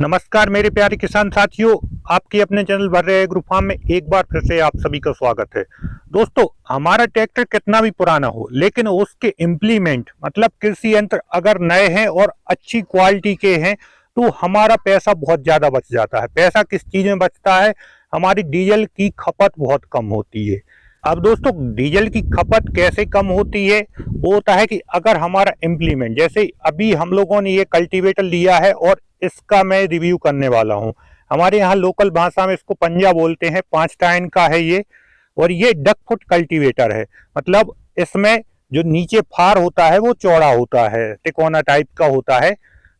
नमस्कार मेरे प्यारे किसान साथियों, आपके अपने चैनल भर रहे एग्रो फार्म में एक बार फिर से आप सभी का स्वागत है। दोस्तों, हमारा ट्रैक्टर कितना भी पुराना हो लेकिन उसके इम्प्लीमेंट मतलब कृषि यंत्र अगर नए हैं और अच्छी क्वालिटी के हैं तो हमारा पैसा बहुत ज्यादा बच जाता है। पैसा किस चीज में बचता है? हमारी डीजल की खपत बहुत कम होती है। अब दोस्तों, डीजल की खपत कैसे कम होती है? वो होता है कि अगर हमारा इम्प्लीमेंट, जैसे अभी हम लोगों ने ये कल्टीवेटर लिया है और इसका मैं रिव्यू करने वाला हूँ। हमारे यहाँ लोकल भाषा में इसको पंजा बोलते हैं। 5 टाइन का है ये, और ये डक फुट कल्टीवेटर है। मतलब इसमें जो नीचे फार होता है वो चौड़ा होता है, तिकोना टाइप का होता है,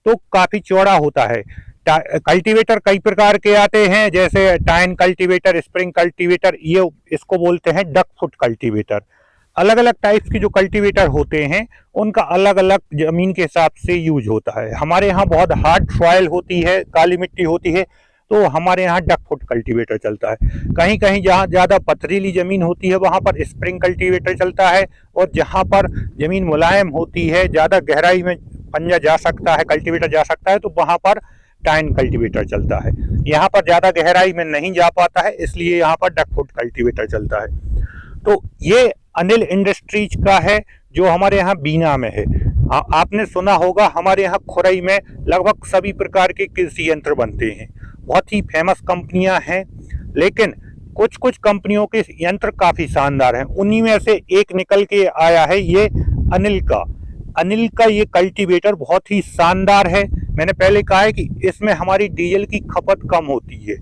तो काफी चौड़ा होता है। कल्टीवेटर कई प्रकार के आते हैं, जैसे टाइन कल्टीवेटर, स्प्रिंग कल्टीवेटर, ये इसको बोलते हैं डक फुट कल्टीवेटर। अलग अलग टाइप्स के जो कल्टीवेटर होते हैं उनका अलग अलग जमीन के हिसाब से यूज होता है। हमारे यहाँ बहुत हार्ड सॉइल होती है, काली मिट्टी होती है, तो हमारे यहाँ डक फुट कल्टीवेटर चलता है। कहीं कहीं जहाँ ज़्यादा पथरीली ज़मीन होती है वहाँ पर स्प्रिंग कल्टीवेटर चलता है, और जहाँ पर ज़मीन मुलायम होती है, ज़्यादा गहराई में पंजा जा सकता है, कल्टीवेटर जा सकता है, तो वहाँ पर टाइन कल्टीवेटर चलता है। यहाँ पर ज़्यादा गहराई में नहीं जा पाता है, इसलिए यहाँ पर डक फुट कल्टीवेटर चलता है। तो ये अनिल इंडस्ट्रीज का है जो हमारे यहाँ बीना में है। आपने सुना होगा, हमारे यहाँ खुरई में लगभग सभी प्रकार के कृषि यंत्र बनते हैं। बहुत ही फेमस कंपनियां हैं, लेकिन कुछ कुछ कंपनियों के यंत्र काफी शानदार हैं। उन्हीं में से एक निकल के आया है ये अनिल का ये कल्टीवेटर बहुत ही शानदार है। मैंने पहले कहा है कि इसमें हमारी डीजल की खपत कम होती है।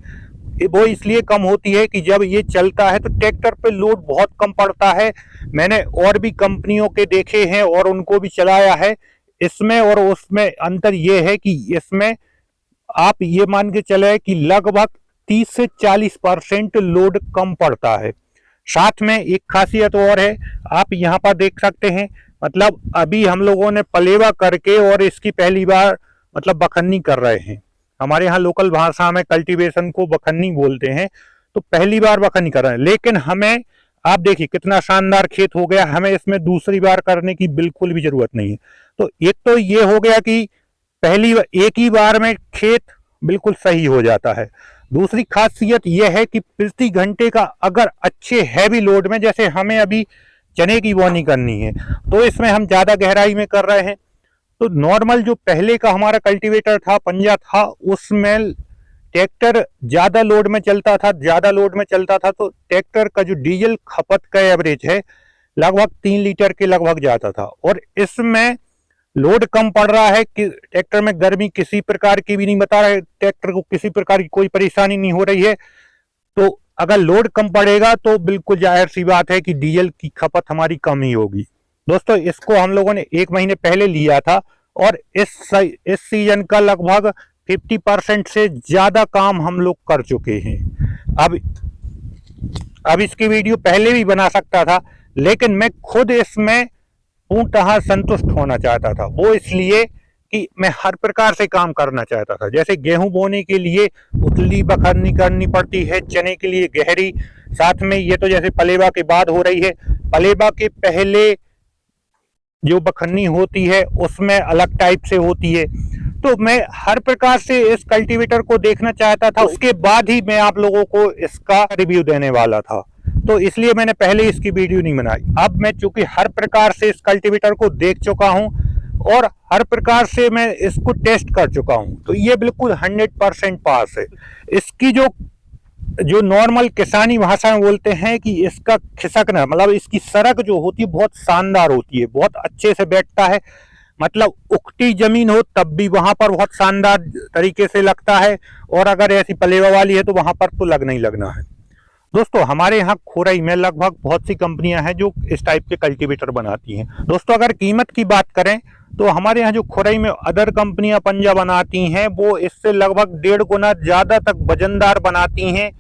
वो इसलिए कम होती है कि जब ये चलता है तो ट्रैक्टर पे लोड बहुत कम पड़ता है। मैंने और भी कंपनियों के देखे हैं और उनको भी चलाया है। इसमें और उसमें अंतर ये है कि इसमें आप ये मान के चले कि लगभग 30 से 40% लोड कम पड़ता है। साथ में एक खासियत और है, आप यहाँ पर देख सकते हैं। मतलब अभी हम लोगों ने पलेवा करके और इसकी पहली बार मतलब बखन्नी कर रहे हैं। हमारे यहाँ लोकल भाषा में कल्टीवेशन को बखन्नी बोलते हैं, तो पहली बार बखन्नी कर रहे हैं। लेकिन हमें, आप देखिए कितना शानदार खेत हो गया, हमें इसमें दूसरी बार करने की बिल्कुल भी जरूरत नहीं है। तो एक तो ये हो गया कि एक ही बार में खेत बिल्कुल सही हो जाता है। दूसरी खासियत यह है कि प्रति घंटे का अगर अच्छे हैवी लोड में, जैसे हमें अभी चने की बोनी करनी है, तो इसमें हम ज्यादा गहराई में कर रहे हैं। तो नॉर्मल जो पहले का हमारा कल्टीवेटर था, पंजा था, उसमें ट्रैक्टर ज्यादा लोड में चलता था, तो ट्रैक्टर का जो डीजल खपत का एवरेज है लगभग 3 लीटर के लगभग जाता था। और इसमें लोड कम पड़ रहा है कि ट्रैक्टर में गर्मी किसी प्रकार की भी नहीं बता रहा है, ट्रैक्टर को किसी प्रकार की कोई परेशानी नहीं हो रही है। तो अगर लोड कम पड़ेगा तो बिल्कुल जाहिर सी बात है कि डीजल की खपत हमारी कम ही होगी। दोस्तों, इसको हम लोगों ने 1 महीने पहले लिया था और इस सीजन का लगभग 50% से ज्यादा काम हम लोग कर चुके हैं। अब इसकी वीडियो पहले भी बना सकता था, लेकिन मैं खुद इसमें पूर्णतः संतुष्ट होना चाहता था। वो इसलिए कि मैं हर प्रकार से काम करना चाहता था। जैसे गेहूं बोने के लिए उतली बखरनी करनी पड़ती है, चने के लिए गहरी, साथ में ये तो जैसे पलेवा के बाद हो रही है, पलेवा के पहले जो बखन्नी होती है उसमें अलग टाइप से होती है। तो मैं हर प्रकार से इस कल्टीवेटर को देखना चाहता था, उसके बाद ही मैं आप लोगों को इसका रिव्यू देने वाला था। तो इसलिए मैंने पहले इसकी वीडियो नहीं बनाई। अब मैं चूंकि हर प्रकार से इस कल्टीवेटर को देख चुका हूं और हर प्रकार से मैं इसको टेस्ट कर चुका हूं, तो ये बिल्कुल 100% पास है। इसकी जो नॉर्मल किसानी भाषा में बोलते हैं कि इसका खिसकना, मतलब इसकी सरक जो होती है बहुत शानदार होती है, बहुत अच्छे से बैठता है। मतलब उखटी जमीन हो तब भी वहां पर बहुत शानदार तरीके से लगता है, और अगर ऐसी पलेवा वाली है तो वहां पर तो लगना ही लगना है। दोस्तों, हमारे यहाँ खोरई में लगभग बहुत सी कंपनियां हैं जो इस टाइप के कल्टीवेटर बनाती हैं। दोस्तों, अगर कीमत की बात करें तो हमारे यहाँ जो खोरई में अदर कंपनियां पंजा बनाती हैं वो इससे लगभग 1.5 गुना ज्यादा तक वजनदार बनाती हैं,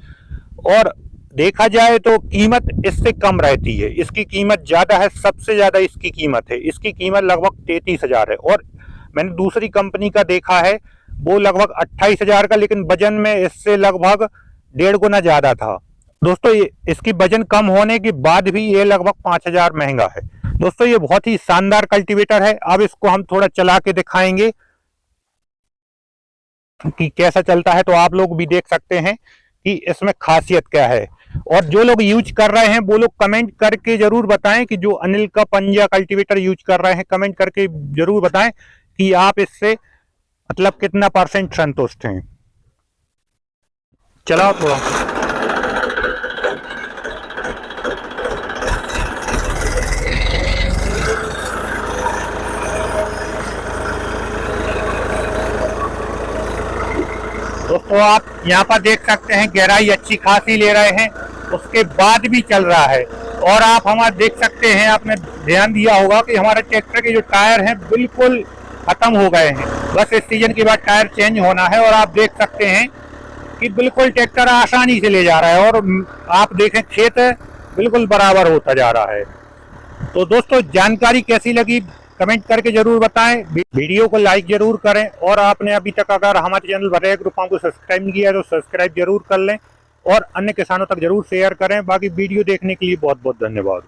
और देखा जाए तो कीमत इससे कम रहती है। इसकी कीमत ज्यादा है, सबसे ज्यादा इसकी कीमत है। इसकी कीमत लगभग 33,000 है, और मैंने दूसरी कंपनी का देखा है वो लगभग 28,000 का, लेकिन वजन में इससे लगभग 1.5 गुना ज्यादा था। दोस्तों, इसकी वजन कम होने के बाद भी ये लगभग 5,000 महंगा है। दोस्तों ये बहुत ही शानदार कल्टीवेटर है। अब इसको हम थोड़ा चला के दिखाएंगे कि कैसा चलता है, तो आप लोग भी देख सकते हैं कि इसमें खासियत क्या है। और जो लोग यूज कर रहे हैं वो लोग कमेंट करके जरूर बताएं कि जो अनिल का पंजा कल्टीवेटर यूज कर रहे हैं, कमेंट करके जरूर बताएं कि आप इससे मतलब कितना % संतुष्ट हैं। चलाओ थोड़ा। दोस्तों आप यहाँ पर देख सकते हैं गहराई अच्छी खासी ले रहे हैं, उसके बाद भी चल रहा है। और आप हमारे देख सकते हैं, आपने ध्यान दिया होगा कि हमारे ट्रैक्टर के जो टायर हैं बिल्कुल खत्म हो गए हैं, बस इस सीजन के बाद टायर चेंज होना है। और आप देख सकते हैं कि बिल्कुल ट्रैक्टर आसानी से ले जा रहा है, और आप देखें खेत बिल्कुल बराबर होता जा रहा है। तो दोस्तों जानकारी कैसी लगी कमेंट करके जरूर बताएं, वीडियो को लाइक जरूर करें, और आपने अभी तक अगर हमारे चैनल वर्रे ग्रुप फार्म को सब्सक्राइब नहीं किया है तो सब्सक्राइब जरूर कर लें और अन्य किसानों तक जरूर शेयर करें। बाकी वीडियो देखने के लिए बहुत बहुत धन्यवाद।